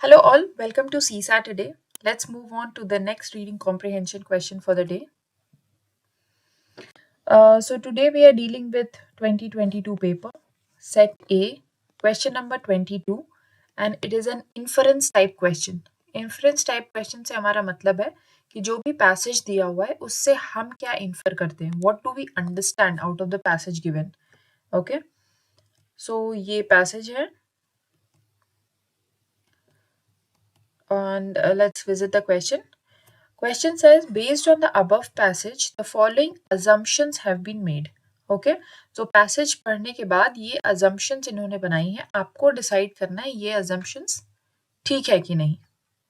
Hello all, welcome to CSAT today. Let's move on to the next reading comprehension question for the day. So today we are dealing with 2022 paper, set A, question number 22, and it is an inference type question. Inference type question से हमारा मतलब है कि जो भी passage दिया हुआ है उससे हम क्या infer करते हैं. What do we understand out of the passage given? Okay. So ये passage है. And let's visit the question. Question says, based on the above passage, the following assumptions have been made. Okay, so passage पढ़ने के बाद ये assumptions इन्होंने बनाई हैं, आपको decide करना है ये assumptions ठीक है कि नहीं.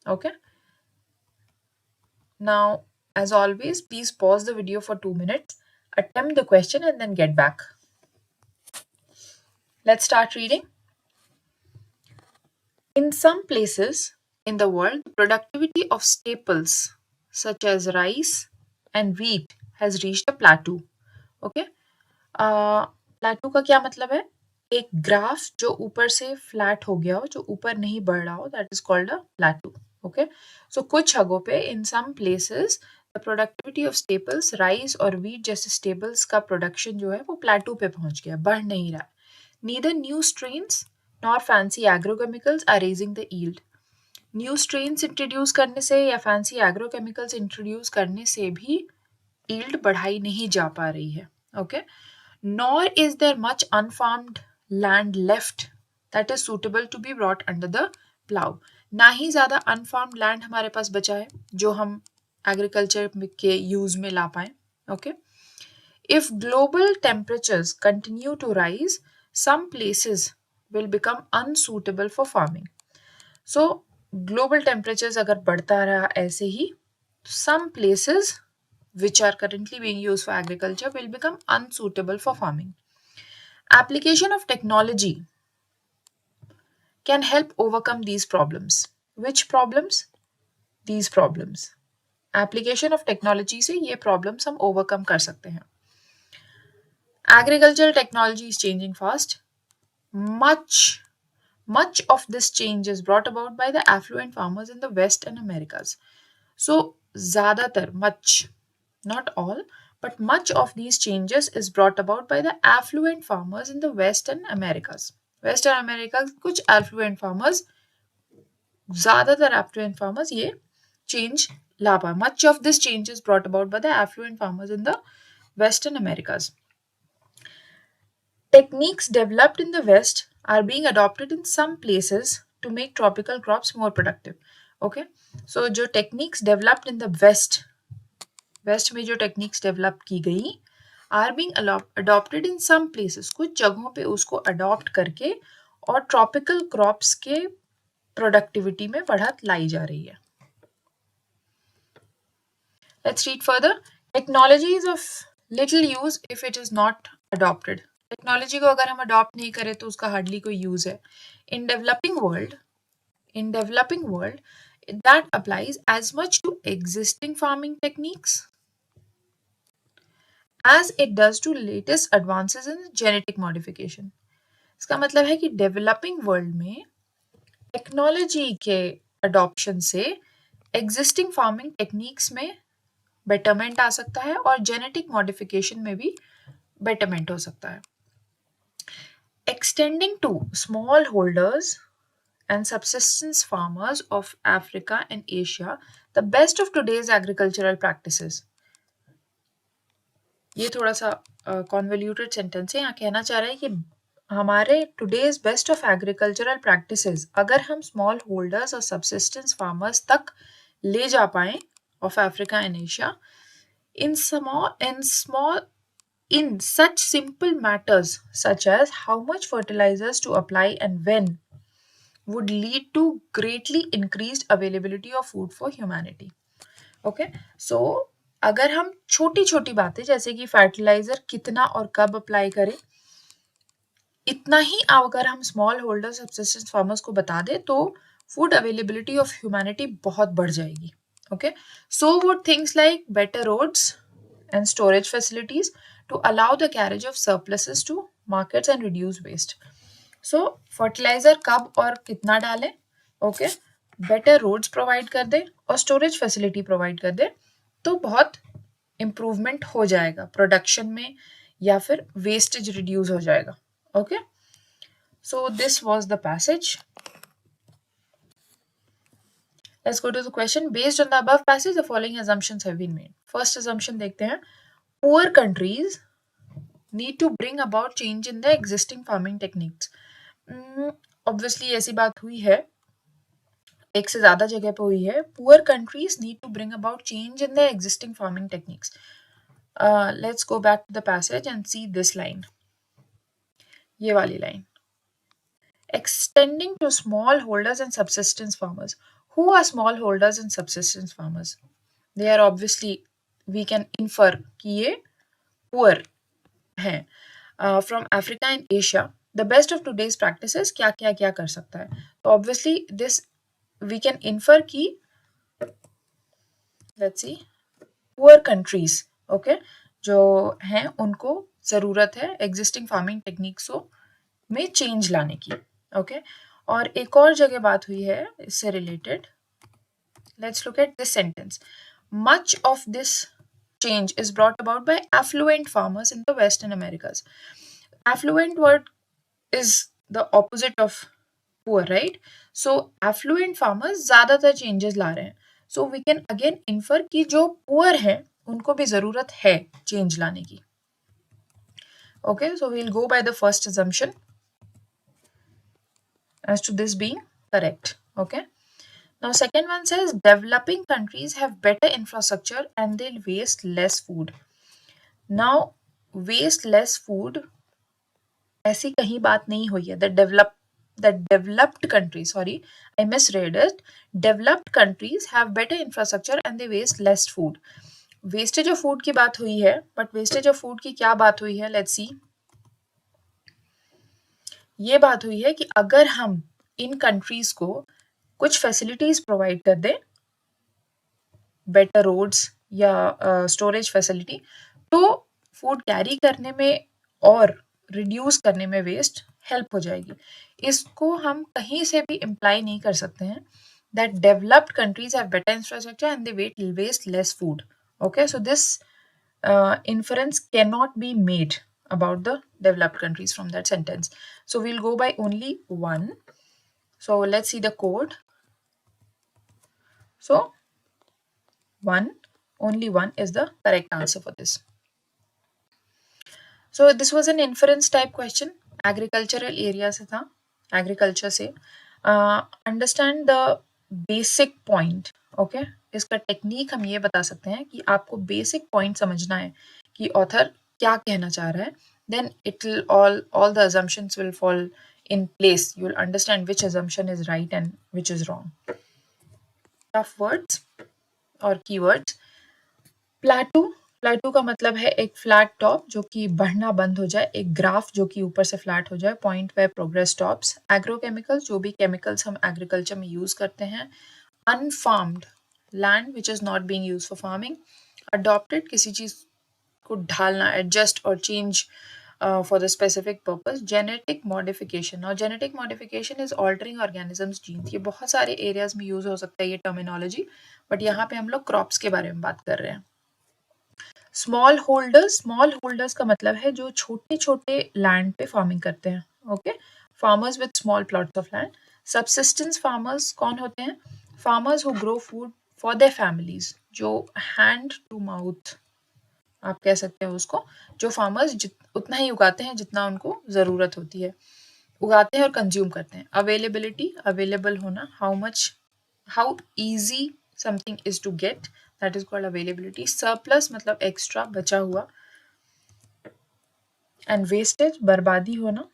Okay, now as always, please pause the video for 2 minutes, attempt the question and then get back. Let's start reading. In some places in the world, the productivity of staples such as rice and wheat has reached a plateau. Okay, प्लेटू का क्या मतलब है? एक graph जो ऊपर से flat हो गया हो, जो ऊपर नहीं बढ़ रहा हो, that is called a plateau. Okay, so कुछ जगहों पे in some places the productivity of staples, rice और व्हीट जैसे स्टेपल्स का प्रोडक्शन जो है वो प्लेटू पे पहुंच गया, बढ़ नहीं रहा. Neither new strains nor fancy agrochemicals are raising the yield. New strains introduce करने से या फैंसी एग्रोकेमिकल्स इंट्रोड्यूस करने से भी यील्ड बढ़ाई नहीं जा पा रही है. Okay, nor is there much unfarmed land left that is suitable to be brought under the plow. ना ही ज़्यादा unfarmed land हमारे पास बचा है जो हम एग्रीकल्चर के यूज में ला पाए. Okay, if global temperatures continue to rise, some places will become unsuitable for farming. So global temperatures अगर बढ़ता रहा ऐसे ही, some places which are currently being used for agriculture will become unsuitable for farming. Application of technology can help overcome these problems. Which problems? These problems. Application of technology से ये problems हम overcome कर सकते हैं. Agricultural technology is changing fast. Much of this change is brought about by the affluent farmers in the West and Americas. So ज़्यादातर, much, not all, but much of these changes is brought about by the affluent farmers in the West and Americas. Western America कुछ affluent farmers, ज़्यादातर affluent farmers ये change ला पाए. Much of this change is brought about by the affluent farmers in the Western Americas. Techniques developed in the West are being adopted in some places to make tropical crops more productive. Okay, so जो techniques developed in the West में जो techniques develop की गई are being adopted in some places, कुछ जगहों पे उसको adopt करके और tropical crops के productivity में बढ़त लाई जा रही है. Let's read further. Technology is of little use if it is not adopted. Technology को अगर हम अडॉप्ट नहीं करें तो उसका हार्डली कोई यूज है. In developing world, that applies as much to existing farming techniques as it does to latest advances in genetic modification. इसका मतलब है कि डेवलपिंग वर्ल्ड में टेक्नोलॉजी के अडॉप्शन से एग्जिस्टिंग फार्मिंग टेक्निक्स में बेटरमेंट आ सकता है और जेनेटिक मॉडिफिकेशन में भी बेटरमेंट हो सकता है. Extending to small holders and subsistence farmers of Africa and Asia, the best of today's agricultural practices. ये थोड़ा सा कॉन्वोल्यूटेड सेंटेंस है. यहाँ कहना चाह रहा है कि हमारे today's best of agricultural practices अगर हम स्मॉल होल्डर्स और सब्सिस्टेंस फार्मर्स तक ले जा पाए of Africa and Asia in such simple matters such as how much fertilizers to apply and when would lead to greatly increased availability of food for humanity. Okay, so अगर हम छोटी छोटी बातें जैसे कि फर्टिलाइजर कितना और कब अप्लाई करें, इतना ही अगर हम स्मॉल होल्डर सब्सिस्टेंस फार्मर्स को बता दें तो फूड अवेलेबिलिटी ऑफ ह्यूमैनिटी बहुत बढ़ जाएगी. Okay, so would things like better roads and storage facilities to allow the carriage of surpluses to markets and reduce waste. So fertilizer कब और कितना डालें? Okay, बेटर रोड्स प्रोवाइड कर दे और storage facility provide कर दे, तो बहुत इम्प्रूवमेंट हो जाएगा प्रोडक्शन में, या फिर वेस्टेज रिड्यूस हो जाएगा. Okay, so this was the passage. Let's go to the question. Based on the above passage, the following assumptions have been made. First assumption देखते हैं. Poor countries need to bring about change in the existing farming techniques. Obviously ऐसी बात हुई है, एक से ज़्यादा जगह पे हुई है. Poor countries need to bring about change in the existing farming techniques. Let's go back to the passage and see this line. ये वाली line. Extending to smallholders and subsistence farmers. Who are smallholders and subsistence farmers? They are obviously, we can infer कि ये poor हैं. From Africa and Asia, the best of today's practices क्या क्या क्या कर सकता है. तो obviously this we can infer कि, let's see, poor countries, okay, जो हैं उनको ज़रूरत है existing farming techniques में change लाने की. Okay, और एक और जगह बात हुई है इससे related. Let's look at this sentence. Much of this change is brought about by affluent farmers in the Western Americas. Affluent word is the opposite of poor, right? So affluent farmers ज़्यादातर changes ला रहे हैं. So we can again infer कि जो poor हैं उनको भी ज़रूरत है change लाने की. Okay, so we'll go by the first assumption as to this being correct. Okay. Now, second one says developing countries have better infrastructure and they'll waste less food. Now, waste less food, ऐसी कहीं बात नहीं हुई है. The developed countries, sorry, I misread it. Developed countries have better infrastructure and they waste less food. Wastage of food की बात हुई है, but wastage of food की क्या बात हुई है? Let's see. ये बात हुई है कि अगर हम इन कंट्रीज को कुछ फैसिलिटीज प्रोवाइड कर दें, बेटर रोड्स या स्टोरेज फैसिलिटी, तो फूड कैरी करने में और रिड्यूस करने में वेस्ट हेल्प हो जाएगी. इसको हम कहीं से भी इम्प्लाई नहीं कर सकते हैं that developed countries have better infrastructure and they waste less food. Okay, so this inference cannot be made about the developed countries from that sentence. So we'll go by only one. So let's see the code. So only one is the correct answer for this. So this was an inference type question. Agricultural area से था, agriculture से. Understand the basic point. Okay, इसका technique हम ये बता सकते हैं कि आपको बेसिक पॉइंट समझना है कि ऑथर क्या कहना चाह रहा है. Then it will all the assumptions will fall in place. You will understand which assumption is right and which is wrong. Tough words और keywords. प्लाटू का मतलब है एक फ्लैट टॉप जो कि बढ़ना बंद हो जाए, एक ग्राफ जो कि ऊपर से फ्लैट हो जाए, पॉइंट पे प्रोग्रेस स्टॉप्स. एग्रोकेमिकल्स, जो भी केमिकल्स हम एग्रीकल्चर में यूज करते हैं. Unfarmed land which is not being used for farming. Adopted, किसी चीज को ढालना, एडजस्ट और change for the specific purpose. Genetic modification, और genetic modification is altering organisms genes. ये बहुत सारे एरियाज में यूज हो सकता है ये टर्मिनोलॉजी, बट यहाँ पे हम लोग क्रॉप्स के बारे में बात कर रहे हैं. स्मॉल होल्डर्स का मतलब है जो छोटे छोटे लैंड पे फार्मिंग करते हैं. Okay, farmers with small plots of land. Subsistence farmers कौन होते हैं? Farmers who grow food for their families, जो हैंड टू माउथ आप कह सकते हो उसको, जो फार्मर्स उतना ही उगाते हैं जितना उनको ज़रूरत होती है, उगाते हैं और कंज्यूम करते हैं. अवेलेबिलिटी, अवेलेबल होना, how easy something is to get, that is called availability. Surplus मतलब extra, बचा हुआ. And wastage, बर्बादी होना,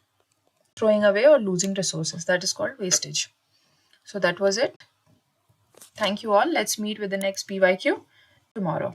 throwing away or losing resources, that is called wastage. So that was it. Thank you all. Let's meet with the next PYQ tomorrow.